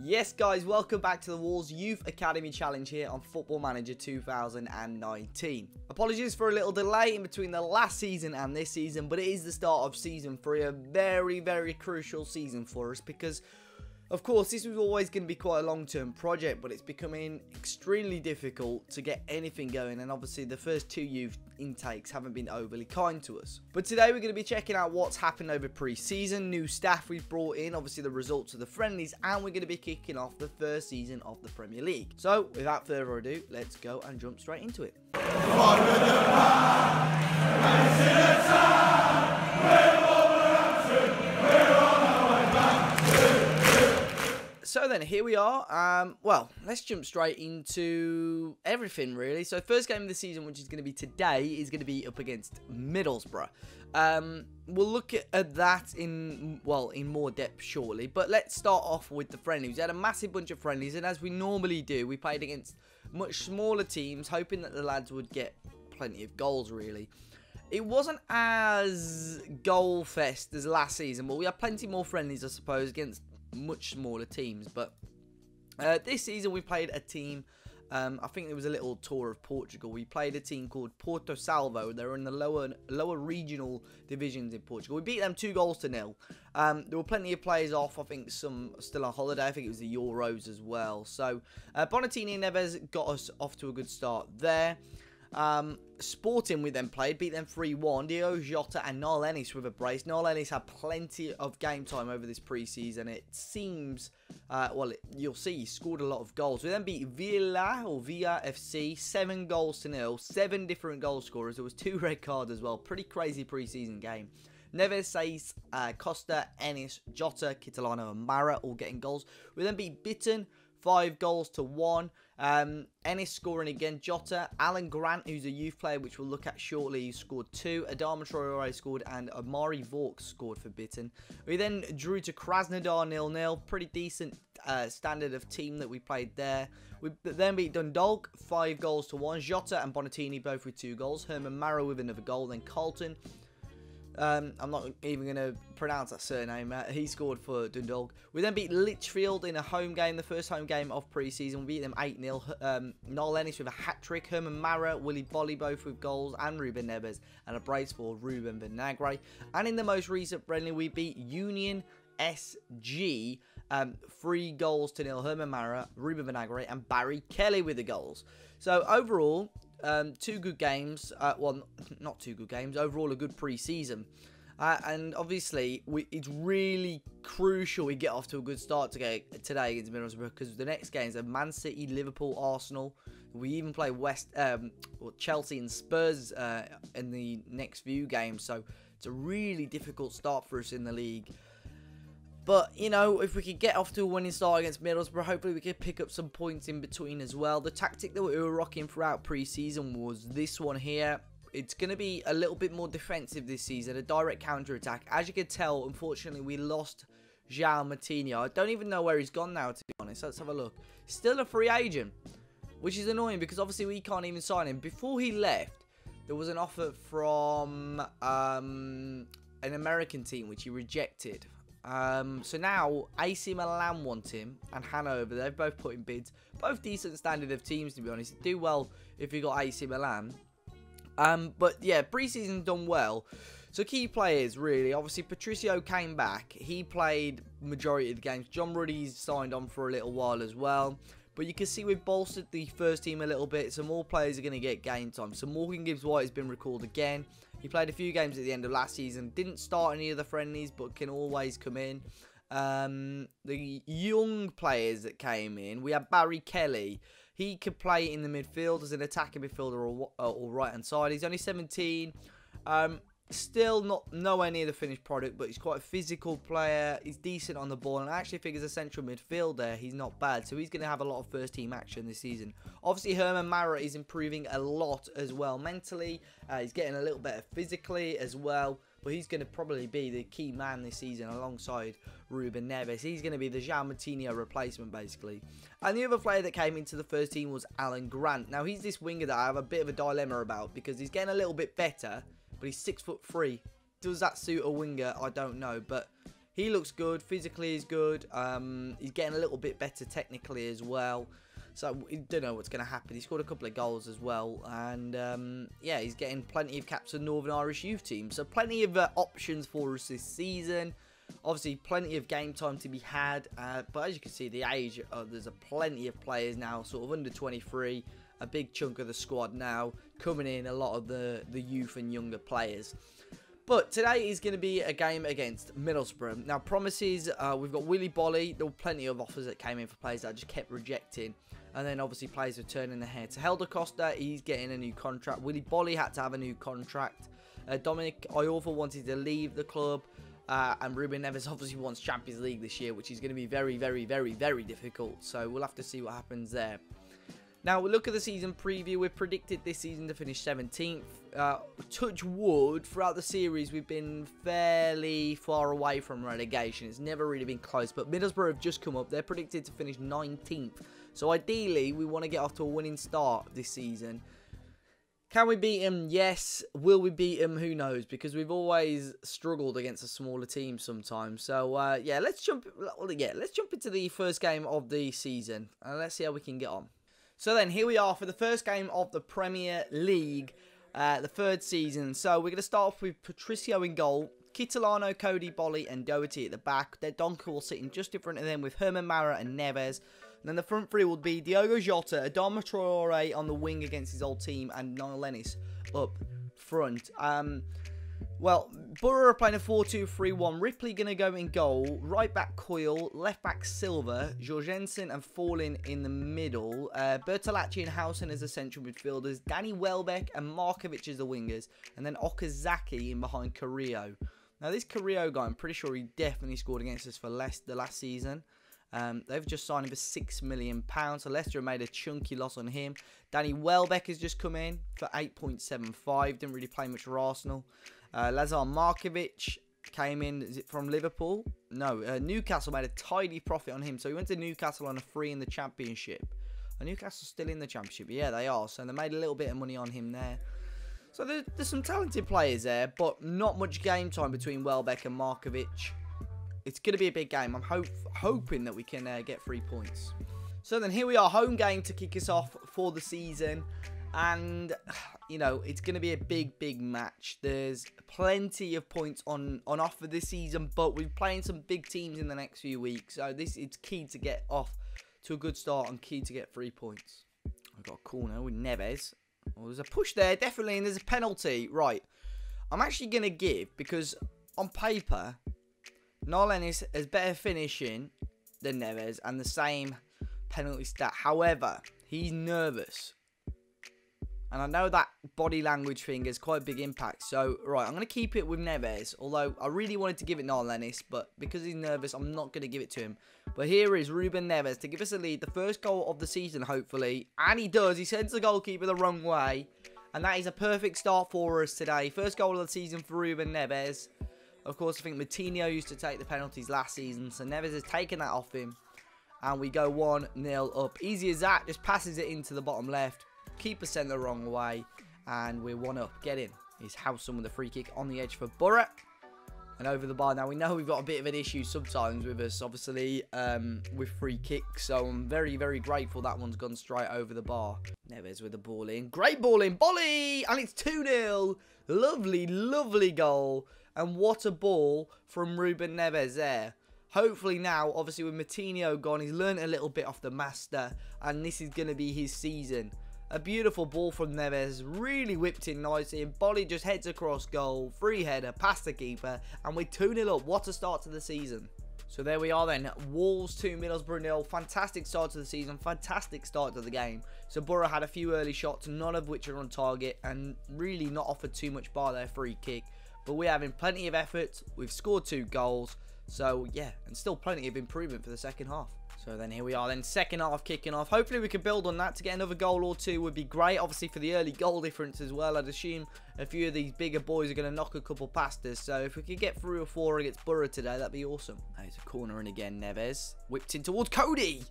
Yes guys, welcome back to the Wolves Youth Academy Challenge here on Football Manager 2019. Apologies for a little delay in between the last season and this season, but it is the start of Season 3, a very crucial season for us because, of course, this was always going to be quite a long-term project, but it's becoming extremely difficult to get anything going, and obviously the first two youth intakes haven't been overly kind to us. But today we're going to be checking out what's happened over pre-season, new staff we've brought in, obviously the results of the friendlies, and we're going to be kicking off the first season of the Premier League. So, without further ado, let's go and jump straight into it. So then, here we are. Well, let's jump straight into everything, really. So, first game of the season, which is going to be today, is going to be up against Middlesbrough. We'll look at that in more depth shortly. But let's start off with the friendlies. We had a massive bunch of friendlies, and as we normally do, we played against much smaller teams, hoping that the lads would get plenty of goals, really. It wasn't as goal-fest as last season, but we had plenty more friendlies, I suppose, against much smaller teams. But this season we played a team, I think there was a little tour of Portugal. We played a team called Porto Salvo. They're in the lower regional divisions in Portugal. We beat them 2-0. There were plenty of players off. I think some still on holiday. I think it was the Euros as well. So Bonatini and Neves got us off to a good start there. Sporting we then played, beat them 3-1. Diogo Jota and Noel Ennis with a brace. Noel Ennis had plenty of game time over this pre-season. It seems, you'll see he scored a lot of goals. We then beat Villa FC 7-0. 7 different goal scorers. There was 2 red cards as well. Pretty crazy pre-season game. Neves, Saïs, Costa, Ennis, Jota, Kitolano and Mara all getting goals. We then beat Bitten 5-1. Ennis scoring again. Jota, Alan Grant, who's a youth player, which we'll look at shortly, he scored 2. Adama Traore scored, and Amari Vaux scored for Bitten. We then drew to Krasnodar 0-0. Pretty decent standard of team that we played there. We then beat Dundalk 5-1. Jota and Bonatini both with 2 goals. Herman Mara with another goal. Then Carlton. I'm not even going to pronounce that surname. He scored for Dundalk. We then beat Lichfield in a home game, the first home game of pre-season. We beat them 8-0. Noel Ennis with a hat-trick. Herman Mara, Willy Bolly both with goals. And Ruben Neves. And a brace for Ruben Vinagre. And in the most recent friendly, we beat Union SG 3-0. Herman Mara, Ruben Vinagre, and Barry Kelly with the goals. So overall, 2 good games. Well, not 2 good games. Overall, a good pre-season. And obviously, it's really crucial we get off to a good start today against Middlesbrough, because the next games are Man City, Liverpool, Arsenal. We even play Chelsea and Spurs in the next few games. So it's a really difficult start for us in the league. But, you know, if we could get off to a winning start against Middlesbrough, hopefully we could pick up some points in between as well. The tactic that we were rocking throughout pre-season was this one here. It's going to be a little bit more defensive this season, a direct counter-attack. As you can tell, unfortunately, we lost João Matinho. I don't even know where he's gone now, to be honest. Let's have a look. Still a free agent, which is annoying because obviously we can't even sign him. Before he left, there was an offer from an American team, which he rejected. So now AC Milan want him, and Hanover. They've both put in bids. Both decent standard of teams, to be honest. Do well if you got AC Milan. But yeah, pre-season done well. So key players, really. Obviously, Patricio came back. He played majority of the games. John Ruddy's signed on for a little while as well. But you can see we've bolstered the first team a little bit. So more players are going to get game time. So Morgan Gibbs-White has been recalled again. He played a few games at the end of last season. Didn't start any of the friendlies, but can always come in. The young players that came in, we had Barry Kelly. He could play in the midfield as an attacking midfielder or right-hand side. He's only 17. Still nowhere near the finished product, but he's quite a physical player. He's decent on the ball, and I actually think as a central midfielder, he's not bad. So he's going to have a lot of first-team action this season. Obviously, Herman Mara is improving a lot as well mentally. He's getting a little better physically as well. But he's going to probably be the key man this season alongside Ruben Neves. He's going to be the João Matinho replacement, basically. And the other player that came into the first team was Alan Grant. Now, he's this winger that I have a bit of a dilemma about because he's getting a little bit better, but he's 6'3". Does that suit a winger? I don't know. But He looks good. Physically, he's good. He's getting a little bit better technically as well. So, we don't know what's going to happen. He scored a couple of goals as well. And, yeah, he's getting plenty of caps for Northern Irish youth team. So, plenty of options for us this season. Obviously, plenty of game time to be had. But as you can see, the age, there's plenty of players now, sort of under 23. A big chunk of the squad now coming in, a lot of the youth and younger players. But today is going to be a game against Middlesbrough. Now, promises, we've got Willy Bolly. There were plenty of offers that came in for players that I just kept rejecting. And then, obviously, players are turning their heads. Helder Costa, he's getting a new contract. Willy Bolly had to have a new contract. Dominic Iorfa wanted to leave the club. And Ruben Neves obviously wants Champions League this year, which is going to be very, very, very, very difficult. So, we'll have to see what happens there. Now, we look at the season preview. We've predicted this season to finish 17th. Touch wood, throughout the series, we've been fairly far away from relegation. It's never really been close. But Middlesbrough have just come up. They're predicted to finish 19th. So, ideally, we want to get off to a winning start this season. Can we beat them? Yes. Will we beat them? Who knows? Because we've always struggled against a smaller team sometimes. So, yeah, let's jump into the first game of the season. And let's see how we can get on. So then, here we are for the first game of the Premier League, the third season. So we're going to start off with Patricio in goal, Kitolano, Cody, Bolly, and Doherty at the back. Their Donker sitting just in front of them with Herman Mara and Neves. And then the front three will be Diogo Jota, Adama Traore on the wing against his old team, and Niall Ennis up front. Well, Borough are playing a 4-2-3-1. Ripley going to go in goal. Right back Coyle. Left back Silva. Jorgensen and Falling in the middle. Bertolacci and Housen as the central midfielders. Danny Welbeck and Markovic as the wingers. And then Okazaki in behind Carrillo. Now, this Carrillo guy, I'm pretty sure he definitely scored against us for Leicester last season. They've just signed him for £6 million. So Leicester made a chunky loss on him. Danny Welbeck has just come in for 8.75. Didn't really play much for Arsenal. Lazar Markovic came in, is it from Liverpool? No, Newcastle made a tidy profit on him. So he went to Newcastle on a free in the Championship. Are Newcastle still in the Championship? Yeah, they are. So they made a little bit of money on him there. So there's some talented players there, but not much game time between Welbeck and Markovic. It's going to be a big game. I'm hoping that we can get 3 points. So then here we are, home game to kick us off for the season. And, you know, it's going to be a big, big match. There's plenty of points on offer this season, but we're playing some big teams in the next few weeks. So it's key to get off to a good start and key to get 3 points. I've got a corner with Neves. Oh, there's a push there, definitely, and there's a penalty. Right. I'm actually going to give, because on paper, Niall Ennis has better finishing than Neves and the same penalty stat. However, he's nervous. And I know that body language thing has quite a big impact. So, right, I'm going to keep it with Neves. Although, I really wanted to give it Niall Ennis. But because he's nervous, I'm not going to give it to him. But here is Ruben Neves to give us a lead. The first goal of the season, hopefully. And he does. He sends the goalkeeper the wrong way. And that is a perfect start for us today. First goal of the season for Ruben Neves. Of course, I think Matinho used to take the penalties last season. So, Neves has taken that off him. And we go 1-0 up. Easy as that. Just passes it into the bottom left. Keeper sent the wrong way, and we're 1 up. Get in. Is Howson with a free kick on the edge for Borough, and over the bar. Now we know we've got a bit of an issue sometimes with us, obviously, with free kicks. So I'm very, very grateful that one's gone straight over the bar. Neves with the ball in, great ball in, Bolly, and it's 2-0. Lovely, lovely goal, and what a ball from Ruben Neves there. Hopefully now, obviously with Matinho gone, he's learned a little bit off the master, and this is going to be his season. A beautiful ball from Neves, really whipped in nicely, and Bolly just heads across goal, free header, past the keeper, and we're 2-0 up. What a start to the season. So there we are then, Wolves 2, Middlesbrough 0. Fantastic start to the season, fantastic start to the game. So Borough had a few early shots, none of which are on target, and really not offered too much by their free kick. But we're having plenty of effort, we've scored 2 goals, so yeah, and still plenty of improvement for the second half. So then here we are then, second half kicking off. Hopefully we can build on that to get another goal or 2 would be great. Obviously for the early goal difference as well. I'd assume a few of these bigger boys are going to knock a couple past us. So if we could get 3 or 4 against Borough today, that'd be awesome. There's a corner in again, Neves. Whipped in towards Cody.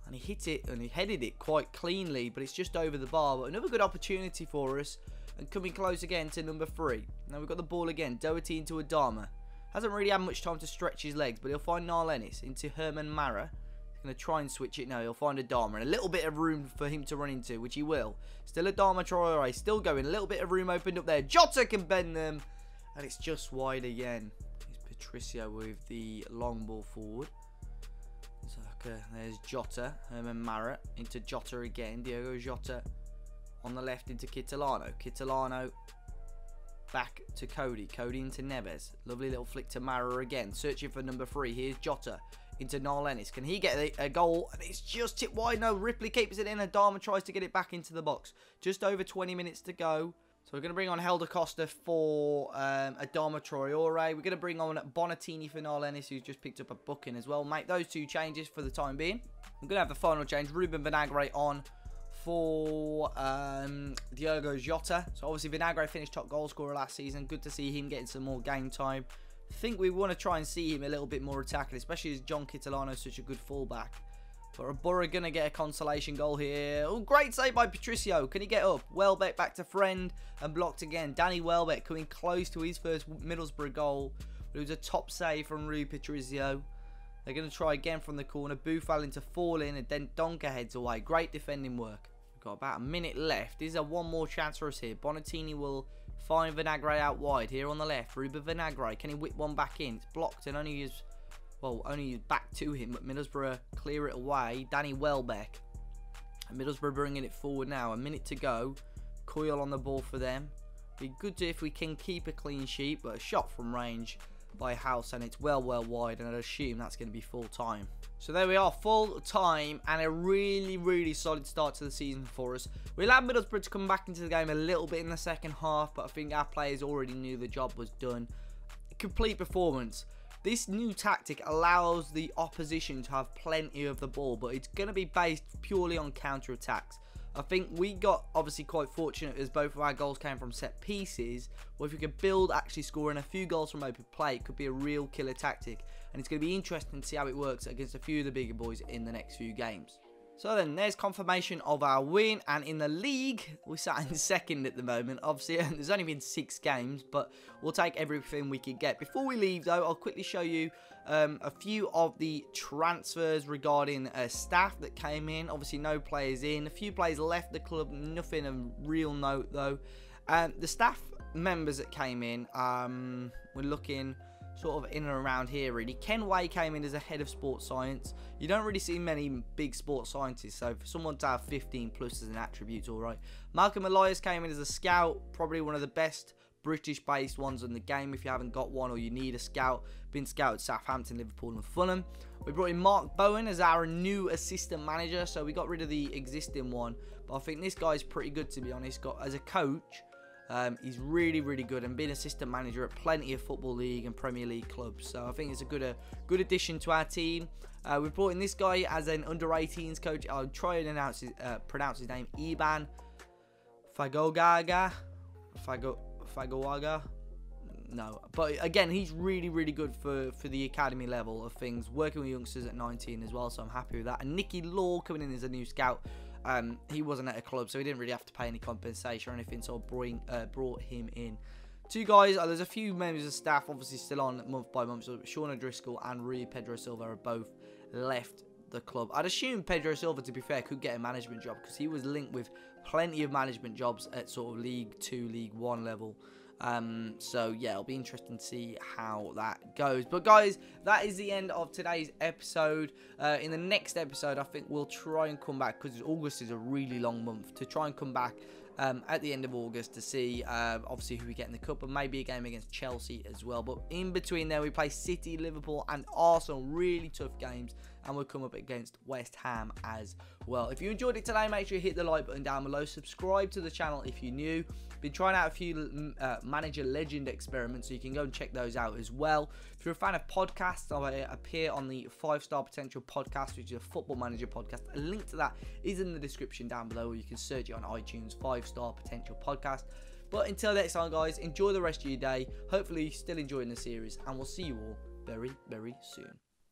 And he hit it and he headed it quite cleanly, but it's just over the bar. But another good opportunity for us. And coming close again to number 3. Now we've got the ball again. Doherty into Adama. Hasn't really had much time to stretch his legs, but he'll find Niall Ennis into Herman Mara. He's going to try and switch it. No, he'll find Adama, and a little bit of room for him to run into, which he will. Still Adama Traore, still going. A little bit of room opened up there. Jota can bend them, and it's just wide again. It's Patricio with the long ball forward. So, okay, there's Jota, Herman Mara into Jota again. Diogo Jota on the left into Kitolano. Kitolano back to Cody. Cody into Neves. Lovely little flick to Mara again. Searching for number 3. Here's Jota into Niall Ennis. Can he get a goal? And it's just tipped wide. No, Ripley keeps it in. Adama tries to get it back into the box. Just over 20 minutes to go. So we're going to bring on Helder Costa for Adama Traore. We're going to bring on Bonatini for Niall Ennis, who's just picked up a booking as well. Make those 2 changes for the time being. I'm going to have the final change. Ruben Vinagre on for Diogo Jota. So obviously Vinagre finished top goal scorer last season. Good to see him getting some more game time. I think we want to try and see him a little bit more attacking, especially as John Kitolano is such a good fullback. But Borough going to get a consolation goal here. Oh, great save by Patricio. Can he get up? Welbeck back to Friend and blocked again. Danny Welbeck coming close to his first Middlesbrough goal. But it was a top save from Rui Patricio. They're going to try again from the corner. Buffal into fall in, and then Donker heads away. Great defending work. We've got about a minute left. Is there one more chance for us here? Bonatini will find Vinagre out wide here on the left. Ruben Vinagre, can he whip one back in? It's blocked and only use back to him, but Middlesbrough clear it away. Danny Welbeck. And Middlesbrough bringing it forward now. A minute to go. Coyle on the ball for them. Be good if we can keep a clean sheet, but a shot from range by House, and it's well wide, and I'd assume that's going to be full time. So there we are, full time, and a really solid start to the season for us. We allowed Middlesbrough to come back into the game a little bit in the second half, but I think our players already knew the job was done. Complete performance. This new tactic allows the opposition to have plenty of the ball, but it's going to be based purely on counter-attacks. I think we got obviously quite fortunate as both of our goals came from set pieces. Well, if we could build actually scoring a few goals from open play, it could be a real killer tactic. And it's going to be interesting to see how it works against a few of the bigger boys in the next few games. So then, there's confirmation of our win, and in the league, we're sat in second at the moment. Obviously, there's only been 6 games, but we'll take everything we can get. Before we leave, though, I'll quickly show you a few of the transfers regarding staff that came in. Obviously, no players in. A few players left the club, nothing of real note, though. The staff members that came in, we're looking sort of in and around here really. Ken Way came in as a head of sports science. You don't really see many big sports scientists, so for someone to have 15 plus as an attribute, alright. Malcolm Elias came in as a scout, probably one of the best British based ones in the game if you haven't got one or you need a scout. Been scouted Southampton, Liverpool and Fulham. We brought in Mark Bowen as our new assistant manager, so we got rid of the existing one, but I think this guy's pretty good, to be honest. As a coach, he's really good, and been assistant manager at plenty of Football League and Premier League clubs, so I think it's a good addition to our team. We've brought in this guy as an under-18s coach. I'll try and pronounce his name. Iban Fagogaga. No, but again, he's really good for the academy level of things, working with youngsters at 19 as well, so I'm happy with that. And Nicky Law coming in as a new scout. He wasn't at a club, so he didn't really have to pay any compensation or anything, so I brought him in. 2 guys, there's a few members of staff obviously still on month by month, so Sean O'Driscoll and Rui Pedro Silva are both left the club. I'd assume Pedro Silva, to be fair, could get a management job, because he was linked with plenty of management jobs at sort of League 2, League 1 level. So yeah, it'll be interesting to see how that goes. But guys, that is the end of today's episode. In the next episode, I think we'll try and come back, because August is a really long month, to try and come back at the end of August to see obviously who we get in the cup, and maybe a game against Chelsea as well. But in between there, we play City, Liverpool and Arsenal, really tough games, and we'll come up against West Ham as well. If you enjoyed it today, make sure you hit the like button down below, subscribe to the channel if you're new. Been trying out a few manager legend experiments, so you can go and check those out as well. If you're a fan of podcasts, I appear on the 5-Star Potential podcast, which is a football manager podcast. A link to that is in the description down below, or you can search it on iTunes, 5-Star Potential podcast. But until next time, guys, enjoy the rest of your day. Hopefully you're still enjoying the series, and we'll see you all very soon.